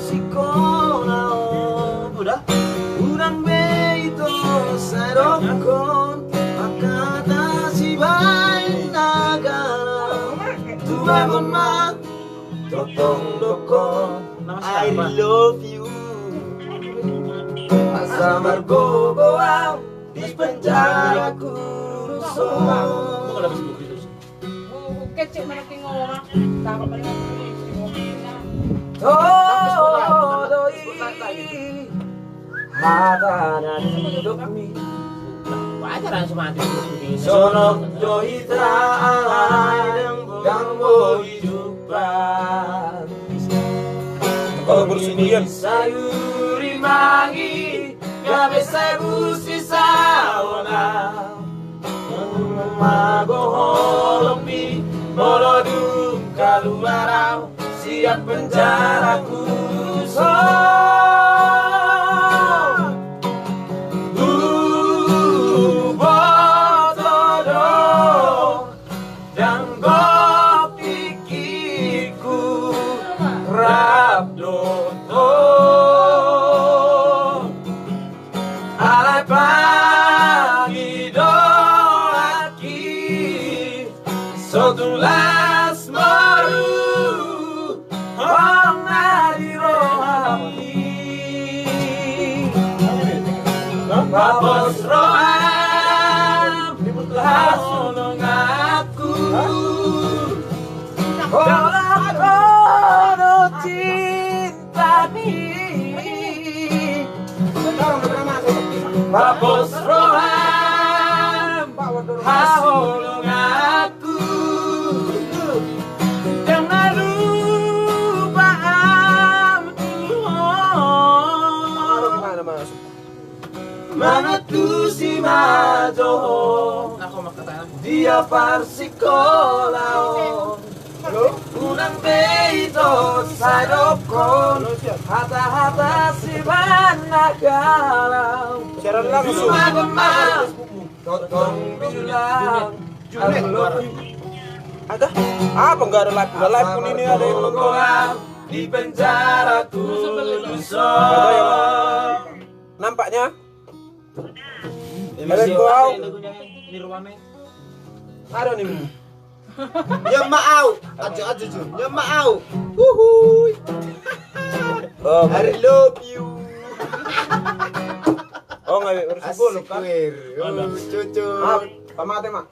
sekolah udah urang beito sarokon akata si bain nagara tubangon mak totong dokon I love you asa margogoaw di penjara kurusong kecil mana tinggal takut banget Todoi hatanan hidupmi Wajar semati sonok joita ganggo hidupan Kalau bersendirian sayuri mangi gabe sebu sisawona magoholombi molodum kaluarau siap penjara kusong botodo dan gopikiku rabdoto alai pagi doaki sotulas maru Babos roam hasulong aku Kono cinta ni Babos roam hasulong aku Jangan lupa Mana tu si majo dia parsikolao unang beito sadokon hata-hata si managalau Siaran langsung gemar totong bilang Ada? Apa enggak ada live? Udah live pun ini ada yang Gogoam di penjara Kulusong nampaknya? Ada Ada nih. Ya mau, aja Jun. Ya mau. Wuhui. Oh, I love you. oh nggak bersebut kan? Cucu. Pamate mak.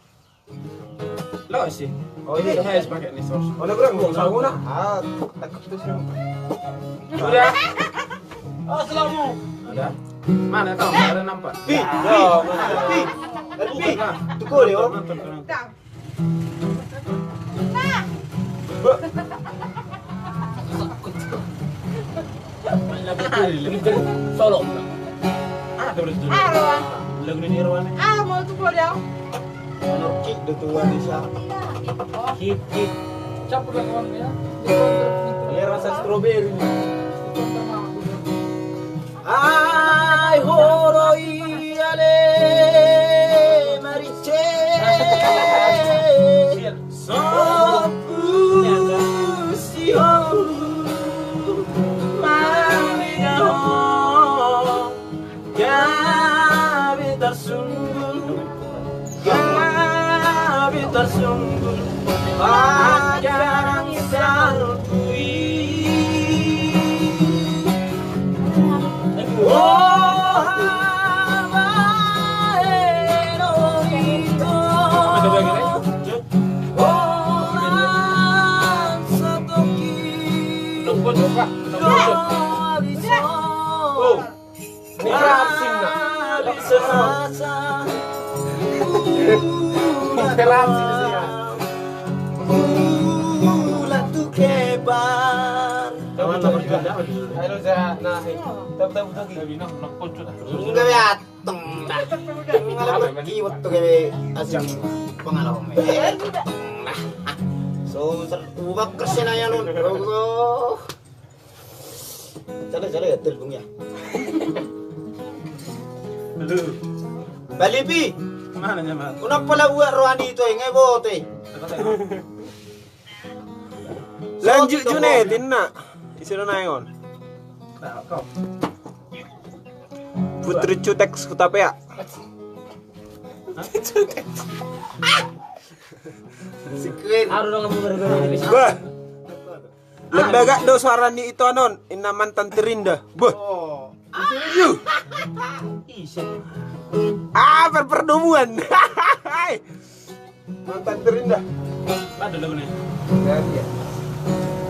Lo sih. Oh ini Saya pakai nih sos. Oh, udah berang, salah na. Takut tuh sih. Udah. Oh, selamu. Udah. Mana tahu? Ada nampak. Pi. Ya, Pi. Pi. Tukul yo. Solo. Ah, terus dulu. Arwan Lagu ini Irwan. mau tuh dia Ki de tua di sana. Kip. capur lah kawan ya Ini rasa strawberry. Ai horoi ale mariche. Tersungguh akan salutui oh hamaero itu orang satoki Lumpur juga. oh Ini rapsing nak. bisa Rapsing sih ya. Ulat tu kebar. Jangan tak berjalan. Ayo saya nah. Tetap lagi. Nak pojok. Enggak dateng. Ngalaman kiwat tuh kayak asing pengalaman. Nah. So, ubah kersen aja nun. Oh. Cale ya telbung ya. Balibi. Mana nyaman? Kenapa lah buat rohani itu yang ngebote? Lanjut Junetin nak. Isiro naikon. Nah, kau. Putri Cutek Hutapea. Si Queen. Aduh dong kamu gara-gara. Bah. Lembaga do suarani itu anon inaman tanterinda. Bah. Oh. Yuh. Perperduan. Mantan terindah. Ada lagu nih. Ya.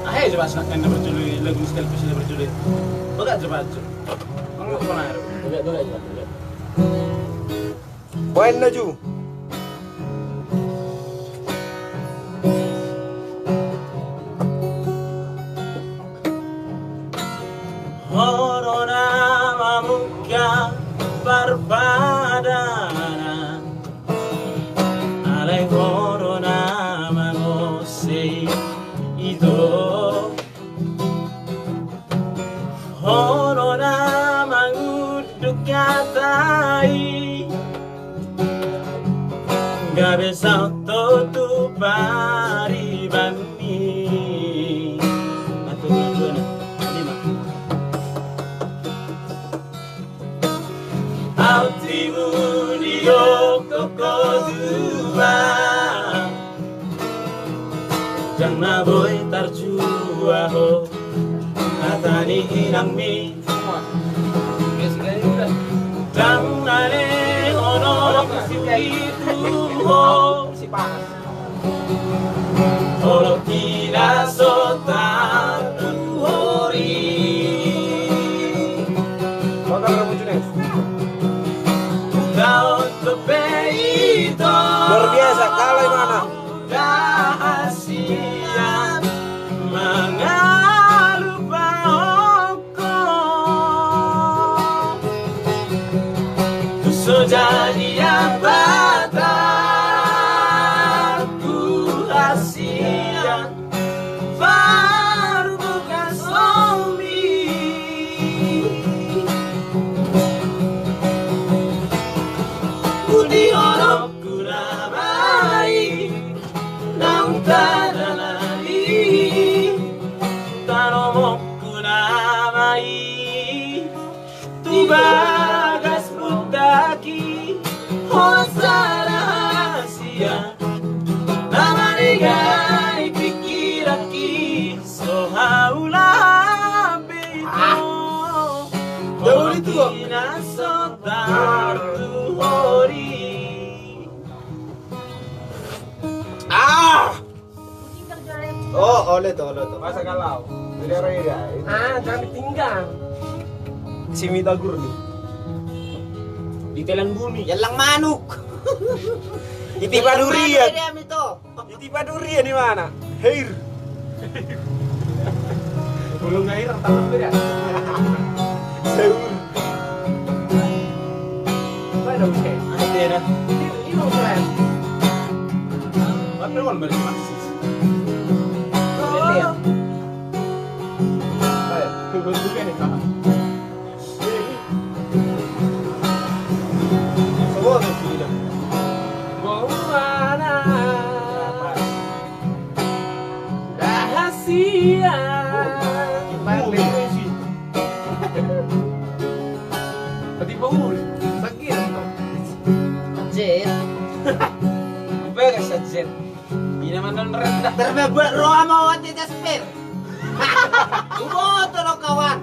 Ayo coba silakan yang berjudul lagu sekali yang berjudul. Buka coba. Ngomong apa nih? Buka. Poin laju. Horona mamuka barpadana alai horona mangose ito horona mangudukatai gabe sauto tu paribani atau gimana? Altimudio kokodua Jangan boy tarjuaho Natani inangmi Jangan ono kusitu Olo kira sotan hori Bakal kamu Junes. Luar biasa, kalau mana? Rahasia mengalupa oko Sejadian batarku hasia baru bukan zombie Udi orok kuramai Nang tadalai Tanomok kuramai Tu bagas putaki Hosa rahasia Namanigai pikiraki Sohaula beito Jauh itu kok. Oh, oleh tuh. Masa kalau. Jadi orang ini guys. Jangan ditinggal. Si Mita Gurni. Ditelan bumi. Yalang manuk. Itipa durian. Diam itu. Itipa durian di mana? Hair. Belum ngair tangan beda. Seur. Ada oke. Ada dah. Ini keren. Apa mau beri maksud? Lihat. Tunggu nih Pak. Semua tuh tidak. Mana rahasia Pati bangun sakit Jet. Beres sa jet Inaman rendah Terbebak roa mau tidak spare. Ubo tuh kawan.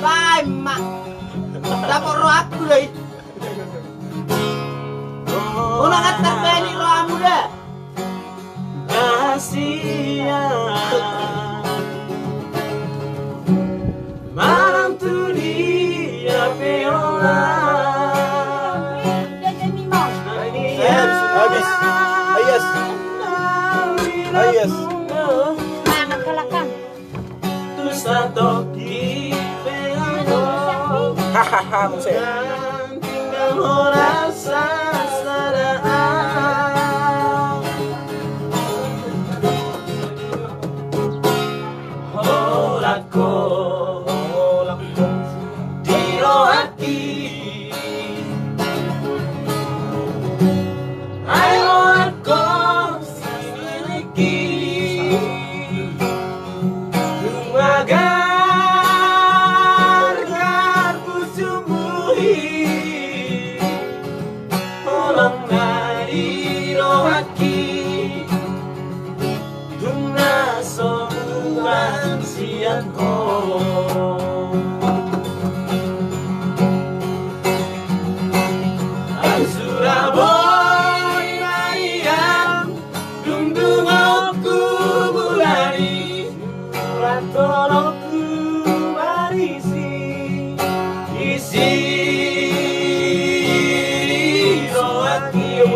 Bye mak. Dapat roa aku deh. Una kata beni roa muda. Rahasia Malam tu dia peola Habis. Ayas. Ayas. Mana kalakan? Tu satu di peola Hahaha, Muse. Dan tinggal merasa sadar Holako Diro hati Ayo aku similiki Lumaga Tolong nari rohaki Tuna somuan siang ko Suraboy Mariam Dungdungokku bulari Ratolokku marisi Isi rohaki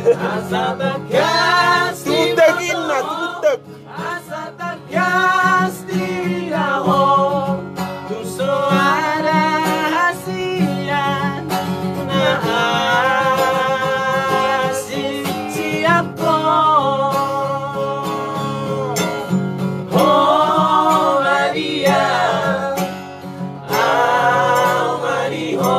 Asa tegas Tutek. Asa tegas tidak Tuso ada hasian Nasi siapa Oh Maria Mariho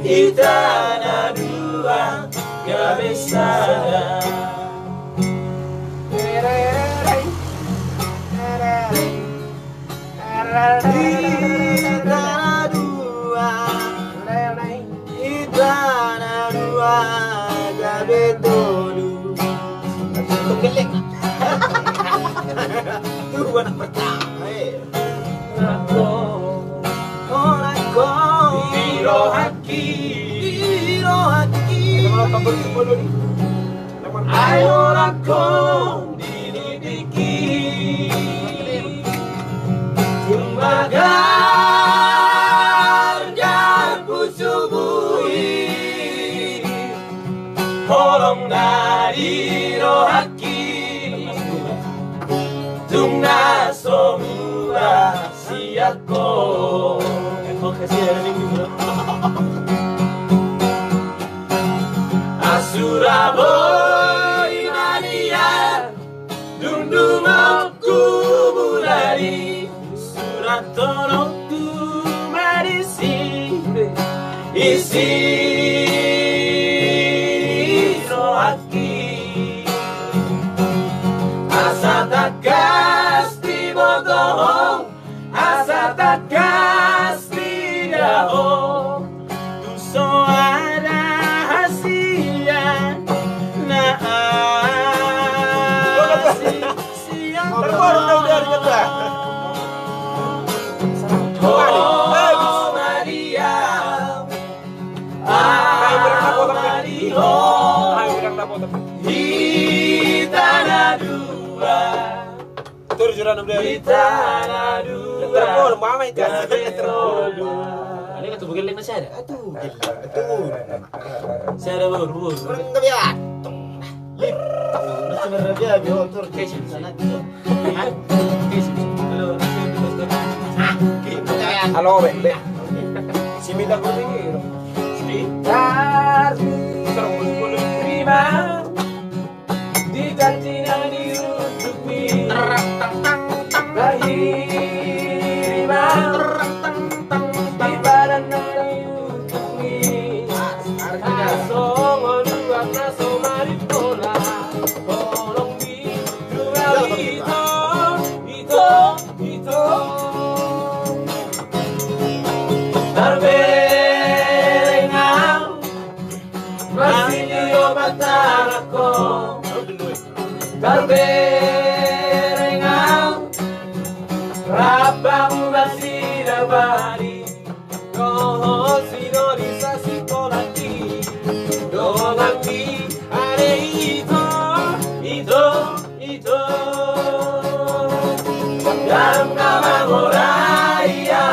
Hitana dua Cabezada Hitana dua Cabetolu Tunggeleng. Itu anak pertama. Hirohaki Ayo lakon dilidiki Tumbagar jaku subuhi Holong dari rohaki Tungna somua siako Suraboy Maria Dungdungokku bulari Suratonokku marisi Isi rohaki Asa takas tibotohong Asa takas tidak Tuso ada hasian Nasi siang Oh Maria Mariho Hitana dua Hitana dua Cabetolu Ini kan tuh begiling masih ada. Aduh, Saya ada buru. orang kebiatung. Sebenarnya dia biotur Kesin sana sana. gitu. Halo, nasi itu bos. Gitu kayak. Halo, Be. Si Mida ko rin Terima di janjinya diutupi Bahirima di badan diutupi Asongo dua kaso maripola Tolong di dua itu Tarbengang masih diobatkan aku Tarbengang rapamu masih dabari Koho sinorisasi kolaki Dogaki are itu Dalam nama moraya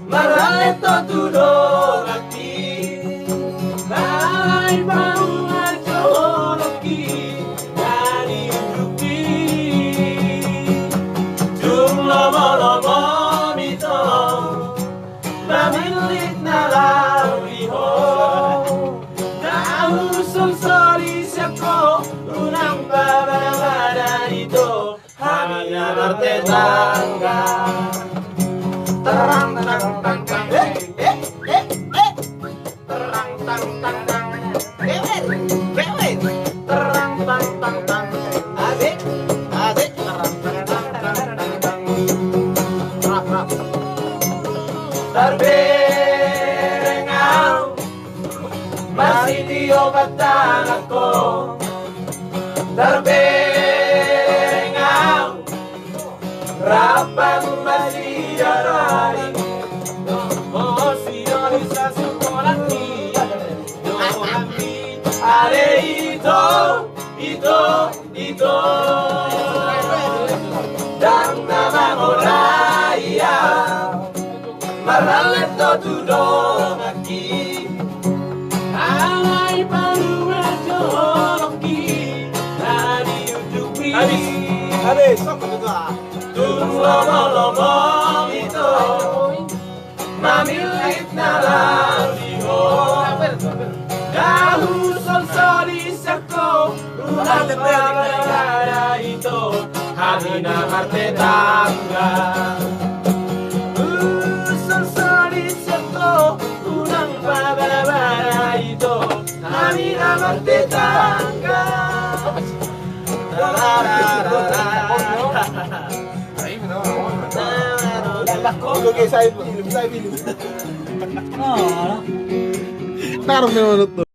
Maraleto tudogaki Hai bangungan joloki Dari udupi Jumlomo-lomo mito Mamilit na lawiho Nausong sori siyako Unang babada dito Hamina martetangga Terang terang terang terang terang tang tang tang terang tang tang tang Asik. terang terang terang terang Terbengang masih diobatan aku. Terbengang rapat masih darari. Oh sia sekolah ni ada itu dan nama Moraya Maraleto tudong aki alay baru berjoloki tadi ujuki Habis, sama juga. lomong itu mamilit na laliho dahu solsoli sako ulang pagkara ito hari na marte tangga solsoli sako ulang pagkara ito hari na marte tangga. Dulu kayak saya film. Oh, Taruh menurut tuh.